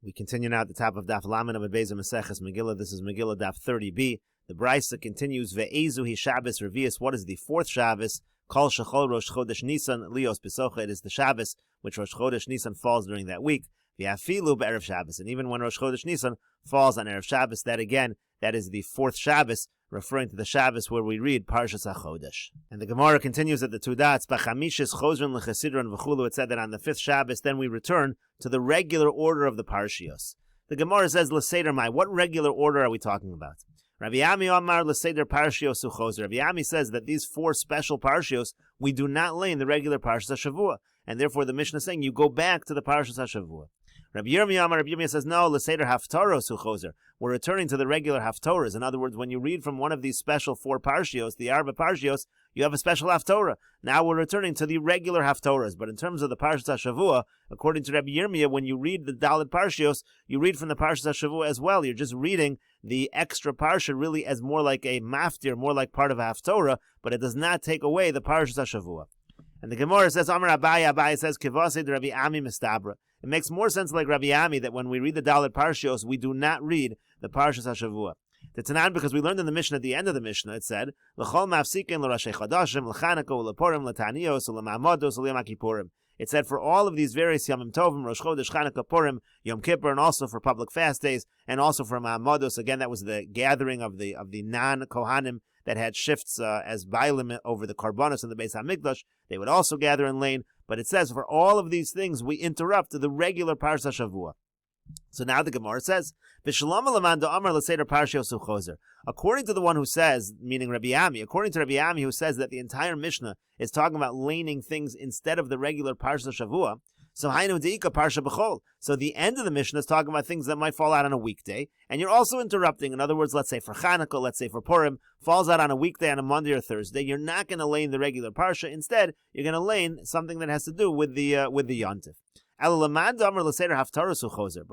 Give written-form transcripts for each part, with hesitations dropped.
We continue now at the top of Daf Lamed Amud Beis Meseches Megillah. This is Megillah Daf 30b. The Brisa continues. Ve'ezu hi Shabbos Revius. What is the fourth Shabbos? Kol Shechol Rosh Chodesh Nisan Lios Besocha. It is the Shabbos which Rosh Chodesh Nisan falls during that week. Ve'afilu be'erev Shabbos. And even when Rosh Chodesh Nisan falls on erev Shabbos, that is the fourth Shabbos, referring to the Shabbos where we read Parshas HaChodesh. And the Gemara continues at the two dots. B'chamishis chozron l'chesidron v'chulu. It said that on the fifth Shabbos, then we return to the regular order of the Parshios. The Gemara says, L'seder mai. What regular order are we talking about? Rabbi Ami Amar L'seder Parshios u'chozer. Rabbi Ami says that these four special Parshios, we do not lay in the regular Parshas HaShavua. And therefore the Mishnah is saying, you go back to the Parshas HaShavua. Rabbi Yirmiyah says, no, L'seder Haftaros u'chozer. We're returning to the regular Haftorahs. In other words, when you read from one of these special four Parshios, the Arba Parshios, you have a special Haftorah. Now we're returning to the regular Haftorahs. But in terms of the Parshas HaShavua, according to Rabbi Yirmiyah, when you read the Dalet Parshios, you read from the Parshas HaShavua as well. You're just reading the extra Parsha really as more like a maftir, more like part of a Haftorah, but it does not take away the Parshas HaShavua. And the Gemara says, Amar Abaye says, Kivased Rabbi Ami Mistabra. It makes more sense like Rabbi Ami that when we read the Dalet Parshios, we do not read the Parshas HaShavua. The Tanan, because we learned in the Mishnah, at the end of the Mishnah, it said, L'chol mafsikin l'rashei chadashim, l'chanako, l'purim, l'taniyos, l'ma'amados, l'yom kippurim. It said for all of these various Yomim Tovim, Rosh Chodesh, Chanukah, Purim, Yom Kippur, and also for public fast days, and also for Ma'amados. Again, that was the gathering of the non-Kohanim that had shifts as Bailim over the Karbonos and the Beis HaMikdash. They would also gather in Lane. But it says for all of these things, we interrupt the regular Parsha Shavua. So now the Gemara says, according to the one who says, meaning Rabbi Ami, according to Rabbi Ami who says that the entire Mishnah is talking about laning things instead of the regular Parsha Shavua, so Hainu Deika Parsha B'chol. So the end of the Mishnah is talking about things that might fall out on a weekday, and you're also interrupting. In other words, let's say for Chanukah, let's say for Purim, falls out on a weekday, on a Monday or Thursday. You're not going to lane the regular Parsha. Instead, you're going to lane something that has to do with the Yontif. But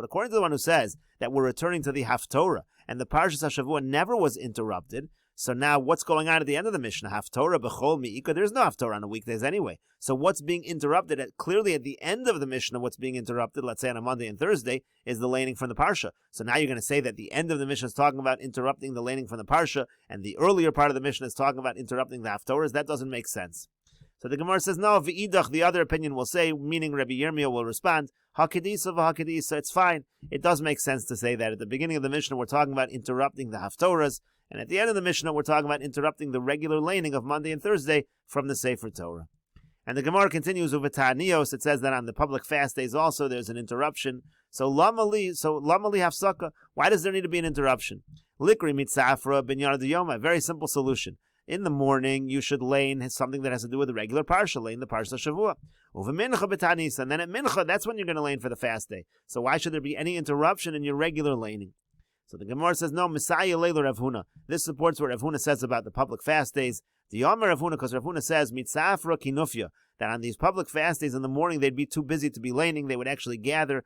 according to the one who says that we're returning to the Haftorah and the Parshas HaShavua never was interrupted, so now what's going on at the end of the Mishnah? Haftorah b'chol mi'ika. There's no Haftorah on the weekdays anyway. So what's being interrupted? Clearly at the end of the Mishnah, what's being interrupted, let's say on a Monday and Thursday, is the laning from the Parsha. So now you're going to say that the end of the Mishnah is talking about interrupting the laning from the Parsha, and the earlier part of the Mishnah is talking about interrupting the Haftorahs. That doesn't make sense. So the Gemara says, no, v'idach, the other opinion will say, meaning Rabbi Yirmiyah will respond, hakadisa v'hakadisa, it's fine. It does make sense to say that at the beginning of the Mishnah, we're talking about interrupting the Haftorahs, and at the end of the Mishnah, we're talking about interrupting the regular laning of Monday and Thursday from the Sefer Torah. And the Gemara continues with Ta'anios. It says that on the public fast days also, there's an interruption. So lamali hafsaka. Why does there need to be an interruption? Likri mitzafra binyar diyoma. Very simple solution. In the morning, you should lane something that has to do with the regular parsha, lane the parsha Shavua. Uva mincha b'tanis, and then at mincha, that's when you're going to lane for the fast day. So why should there be any interruption in your regular laning? So the Gemara says, no, Messiah Leila Rav Huna. This supports what Rav Huna says about the public fast days. The Yomer Rav Huna, because Rav Huna says, mitzafra kinufya, that on these public fast days in the morning, they'd be too busy to be laning. They would actually gather.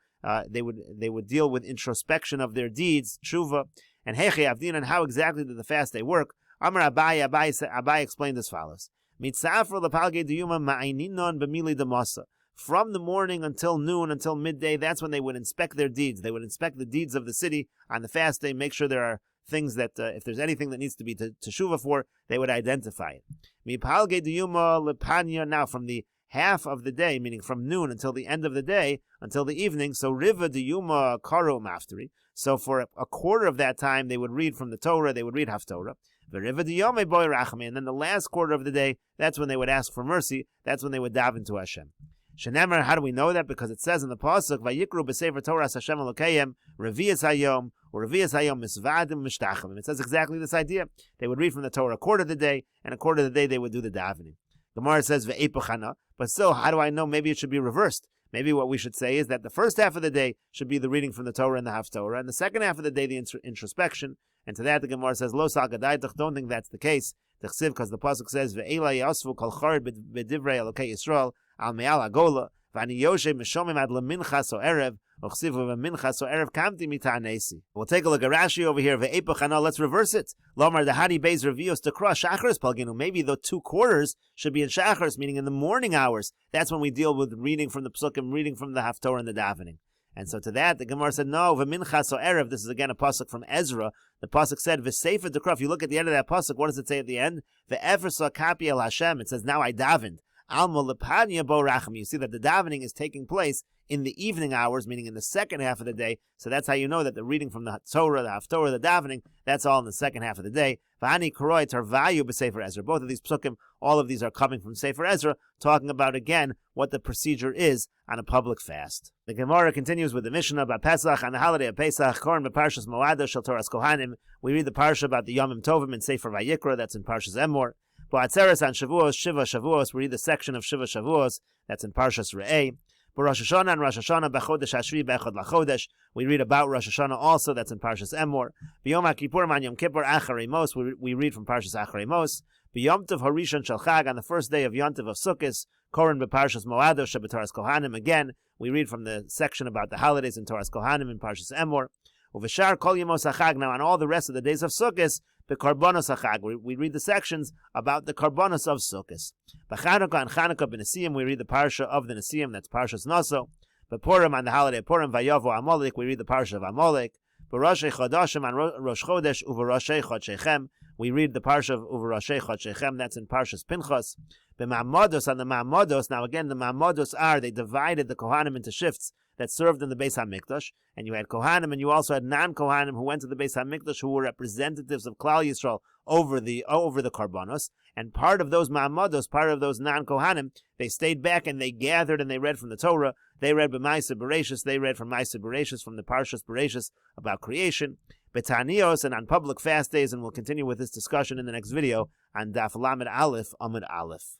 They would deal with introspection of their deeds, tshuva, and heche avdin, and how exactly did the fast day work? Amar Abaye explained as follows. Mitzafra lepalge diyuma ma'ininon b'mili demasa. From the morning until noon, until midday, that's when they would inspect their deeds. They would inspect the deeds of the city on the fast day, make sure there are things that, if there's anything that needs to be teshuva for, they would identify it. Mipalge diyuma lepanya. Now, from the half of the day, meaning from noon until the end of the day, until the evening, so riva diyuma karo mafteri. So for a quarter of that time, they would read from the Torah, they would read Haftorah. And then the last quarter of the day, that's when they would ask for mercy. That's when they would dive into Hashem. Shenemer, how do we know that? Because it says in the pasuk, "Vayikru b'sefer Torah Hashem Elokayim revius hayom or revius hayom misvadim mishtachim." It says exactly this idea. They would read from the Torah a quarter of the day, and a quarter of the day they would do the davening. Gemara says ve'epachana, but still, how do I know? Maybe it should be reversed. Maybe what we should say is that the first half of the day should be the reading from the Torah and the Haftorah, and the second half of the day the introspection. And to that the Gemara says, Lo Salgadaytach, don't think that's the case. Because the pasuk says, Ve'ela yasvu kol chard b'divrei Elokei Yisrael al me'al agola v'ani yoshe mishomim ad leminchas o erev uchsivu v'minchas o erev kamti mita'anesi. We'll take a look at Rashi over here. Ve'epachana, let's reverse it. Lomar dehadi beis revios to cross shacharis palginu. Maybe the 2 quarters should be in shacharis, meaning in the morning hours. That's when we deal with reading from the psukim, reading from the Haftorah and the davening. And so to that, the Gemara said, no, v'minchas or erev, this is again a pasuk from Ezra. The pasuk said, v'sefer dekra. If you look at the end of that pasuk, what does it say at the end? V'efer kapi el Hashem. It says, now I davened. Alma lepanya bo racham. You see that the davening is taking place in the evening hours, meaning in the second half of the day. So that's how you know that the reading from the Torah, the Haftorah, the davening, that's all in the second half of the day. V'ani koroi tarvayu b'sefer Ezra. Both of these psukim, all of these are coming from Sefer Ezra, talking about again what the procedure is on a public fast. The Gemara continues with the Mishnah about Pesach, on the holiday of Pesach, Koran b'Parshas Moada shel Toras Kohanim. We read the parsha about the Yomim Tovim in Sefer Vayikra, that's in Parshas Emor. Ba'atzeres on Shavuos, Shiva Shavuos, we read the section of Shiva Shavuos, that's in Parshas Re'eh. Rosh Hashanah and Rosh Hashanah b'chodesh Hashvi b'echad l'chodesh. We read about Rosh Hashanah also. That's in Parshas Emor. B'yom HaKippur man Yom Kippur Acharei Mos. We read from Parshas Acharei Mos. B'yom Tov Harishon Shel Chag, on the first day of Yom Tov of Sukkos. Koran b'Parshas Moado sheb'Toras Kohanim. Again, we read from the section about the holidays in Toras Kohanim in Parshas Emor. Uveshar Kol Yemos HaChag. Now on all the rest of the days of Sukkos, the Karbonos HaChag. We read the sections about the Karbonos of Sukkos. B'Chanukah and Chanukah b'Nesim, we read the parsha of the Nesim, that's Parshas Naso. B'Purim, on the holiday of Purim, Vayavo Amalek, we read the parsha of Amalek. B'Roshei Chodashim, on Rosh Chodesh, U'Roshei Chodshechem, we read the parsha of U'Roshei Chodshechem, that's in Parshas Pinchas. B'Ma'amados, on the Ma'amados, now again the Ma'amados they divided the Kohanim into shifts that served in the Beis HaMikdash, and you had Kohanim and you also had non-Kohanim who went to the Beis HaMikdash, who were representatives of Klal Yisrael over the Karbanos, and part of those Ma'amados, part of those non-Kohanim, they stayed back and they gathered and they read from the Torah. They read B'Maaseh Bereshis, they read from Maaseh Bereshis, from the Parshas Bereshis about creation, Betanios, and on public fast days, and we'll continue with this discussion in the next video on Daf Lamed Aleph Amud Aleph.